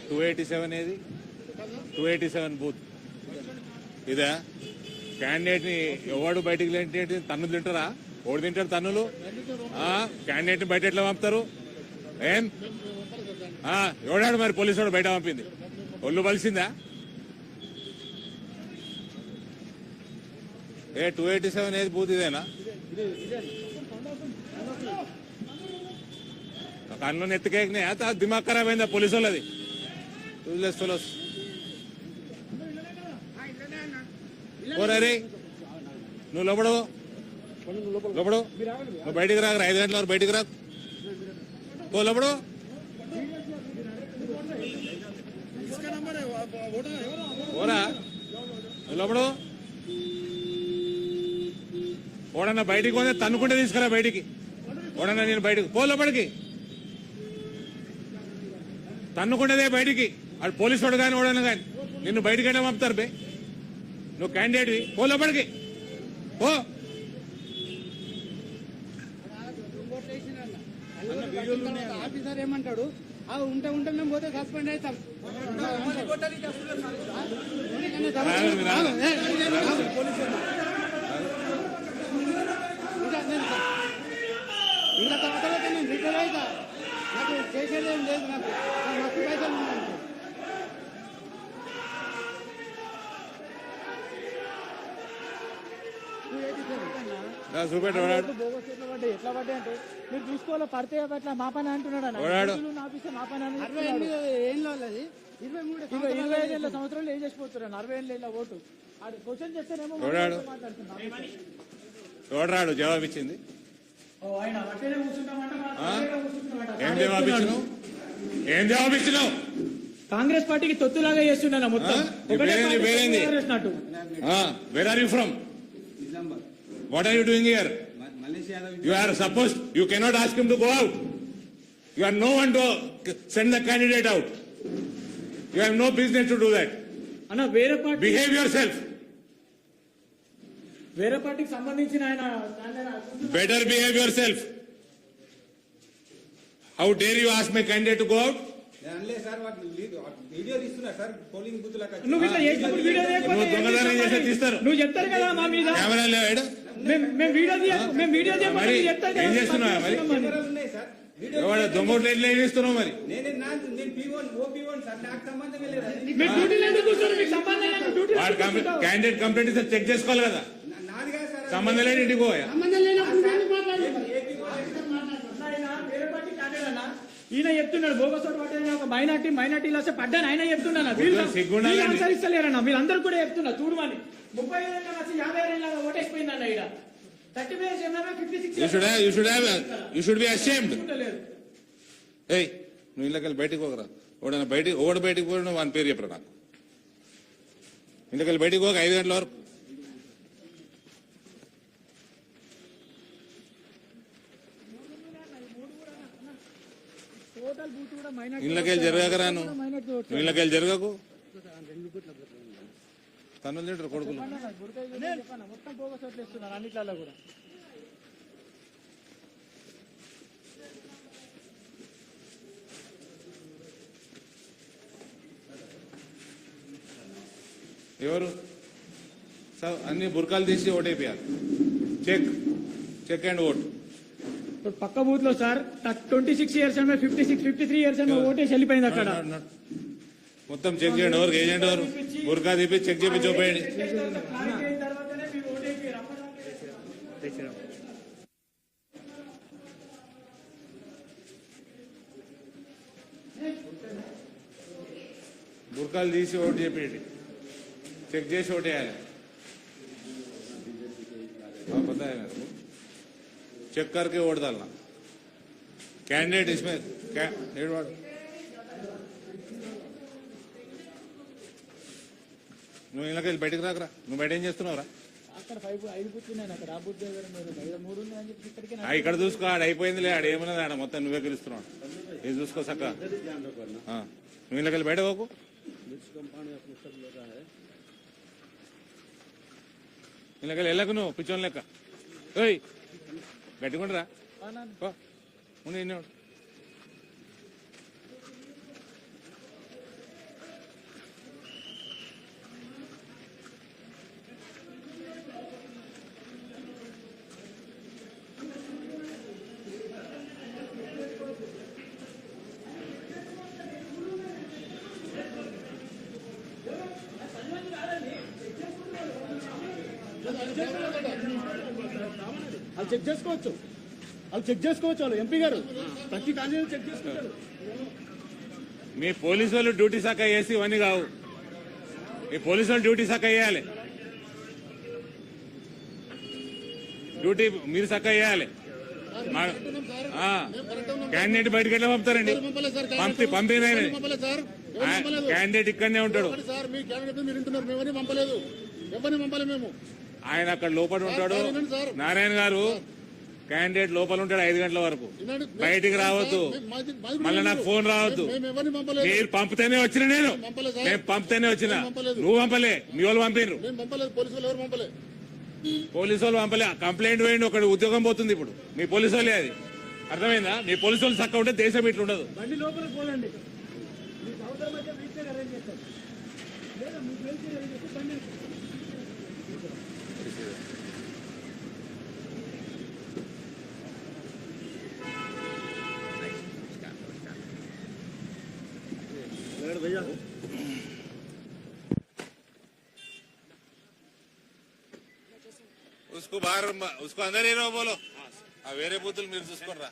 287 ఏది 287 బూత్ ఇదా క్యాండిడేట్ ని ఎవడు బయటికి తన్నులు తింటారా? ఓడి తింటారు తన్నులు. క్యాండిడేట్ ని బయట ఎట్లా పంపుతారు? ఏం ఎవడాడు మరి పోలీసు వాడు బయట పంపింది? ఒళ్ళు బలిసిందా? 287 ఏది బూత్ ఇదేనా? కన్ను నెత్తికేకినా దిమాగ్ ఖరాబ్ అయిందా పోలీసు వాళ్ళది? ఫెలోస్ రే నువ్వు లోపడు నువ్వు బయటికి రాక 5 గంటల వరకు బయటికి రాకు. ఓ లోపడు ఓరా లోపడు. ఓడన్నా బయటికి పోతే తన్నుకుంటే తీసుకురా బయటికి. ఓడన్నా నేను బయటకు పో లోపలికి తన్నుకుంటేదే బయటికి. వాడు పోలీసు వాడు కానీ ఓడన్నా కానీ నిన్ను బయటికైనా పంపుతారు బే. నువ్వు క్యాండిడేట్వి పో లోపలికి పో. ఆఫీసర్ ఏమంటాడు? ఉంటే మేము పోతే సస్పెండ్ అవుతాం. ఇంకా తర్వాత నేను రిటైర్ అవుతా. నాకు చేసేది ఏం లేదు. నాకు మస్తు పైసలు ఉన్నాయంటే ఎట్లా పడ్డాయి అంటే మీరు చూసుకోవాలి. పడితే అట్లా మా పని అంటున్నాడు. 25 సంవత్సరాలు ఏం చేసిపోతున్నాను. 60 ఏళ్ళ ఓటు క్వశ్చన్ చేస్తేనేమో చూడరాడు జవాబు ఇచ్చింది. ఏం జవాబు ఇచ్చినావు? కాంగ్రెస్ పార్టీకి తొత్తులాగా చేస్తున్నాను మొత్తం. Where are you from? What are you doing here? You are supposed, you cannot ask him to go out. You are no one to send the candidate out. You have no business to do that. Anna, వేరే party behave yourself. వేరే పార్టీకి సంబంధించిన ఆయన better behave yourself. How dare you ask my candidate to go out? నువ్వు చెప్తారు కదా మా మీద ఏం చేస్తున్నావు మరి? దొంగోట్లు ఎట్లా చేస్తున్నావు మరి? క్యాండిడేట్ కంప్లైంట్ ఇస్తే చెక్ చేసుకోవాలి కదా. సంబంధం లేని ఇంటికి పోయా. ఈయన చెప్తున్నాడు బోగసోట్ పట్టిన ఒక మైనార్టీలు వస్తే పడ్డాను. ఆయన చెప్తున్నాను అనుసరిస్తలేరన్న. వీళ్ళందరూ కూడా చెప్తున్నా చూడమని. 30 ఏళ్ళ వచ్చి 50 ఏళ్ళ ఓటేసిపోయిందన్న. ఇక్కడ 30 you should be ashamed. ఏయ్ నువ్వు ఇళ్ళకెళ్ళి బయటకు పోకరా. ఓడ బయటకు పోయి నువ్వు అని పేరు చెప్పరా నాకు. ఇంటికెళ్ళి బయటకు పోక 5 గంటల వరకు. ఇళ్ళకెళ్ళి జరగకరా. నువ్వు ఇళ్ళకెళ్ళి జరగకు. తన్నులు తింటారు కొడుకులు. మొత్తం పోగొట్టు ఇస్తున్నారు అన్నిట్లలో కూడా. ఎవరు అన్ని బుర్కాలు తీసి ఓటైపోయారు. Check and vote. పక్క బూత్ లో సార్ 26 ఇయర్స్ 53 ఇయర్స్ ఓటేసి వెళ్ళిపోయింది అక్కడ. మొత్తం చెక్ చేయండి. ఎవరు ఏజెంట్ ఎవరు బుర్కా తీపి చెక్ చేపి చూపేయండి. బుర్కాలు తీసి ఓటు చెప్పేయండి. చెక్ చేసి ఓటేయాలి. पता है मेरे को. चेक करके वोट डालना. कैंडिडेट इसमें నువ్వు ఇళ్ళకి బయటకు రాకరా. నువ్వు బయట ఏం చేస్తున్నావురా? ఇక్కడ చూసుకో. ఆడ అయిపోయిందిలే. ఆడ ఏమన్నది ఆడ మొత్తం నువ్వే గెలుస్తున్నావు. ఇది చూసుకో సక్క. నువ్వు ఇళ్ళకి బయట పోకు. ఇళ్ళకి వెళ్ళకు. నువ్వు పిచ్చోన్ లెక్క. ఓయ్ గట్టికుండరా. ఉండి వాళ్ళు చెక్ చేసుకోవచ్చు, వాళ్ళు ఎంపీ గారు ప్రతి కాలేజీలో చెక్ చేసుకుంటారు. మీ పోలీసు వాళ్ళు డ్యూటీ శాఖ చేసి ఇవన్నీ కావు. మీ పోలీసు వాళ్ళు డ్యూటీ శాఖ చేయాలి, డ్యూటీ మీరు శాఖ చేయాలి. క్యాండిడేట్ బయటకు ఎట్లా పంపుతారండి? పంపిన క్యాండిడేట్ ఇక్కడనే ఉంటాడు, ఆయన అక్కడ లోపల ఉంటాడు. నారాయణ గారు క్యాండిడేట్ లోపల ఉంటాడు 5 గంటల వరకు, బయటికి రావద్దు, మళ్ళీ నాకు ఫోన్ రావద్దు. మీరు పంపితేనే వచ్చిన, నేను పంపితేనే వచ్చిన, నువ్వు పంపలే, మీ వాళ్ళు పంపినరు. పోలీసు వాళ్ళు పంపలే, కంప్లైంట్ వేయండి, ఒకటి ఉద్యోగం పోతుంది ఇప్పుడు. మీ పోలీసు వాళ్ళే, అది అర్థమైందా? మీ పోలీసు వాళ్ళు చక్క ఉంటే దేశం ఇట్లా ఉండదు. బండి లోపలికి పోలండి, మీకు అవసరం అయితే వీల్ చైర్ అరేంజ్ చేస్తాం, లేదా మీకు వీల్ చైర్ అరేంజ్ చేస్తే బండి भैया। उसको बाहर, उसको अंदर ही रहो, बोलो. వేరే బూతులు మీరు చూసుకోండి రా.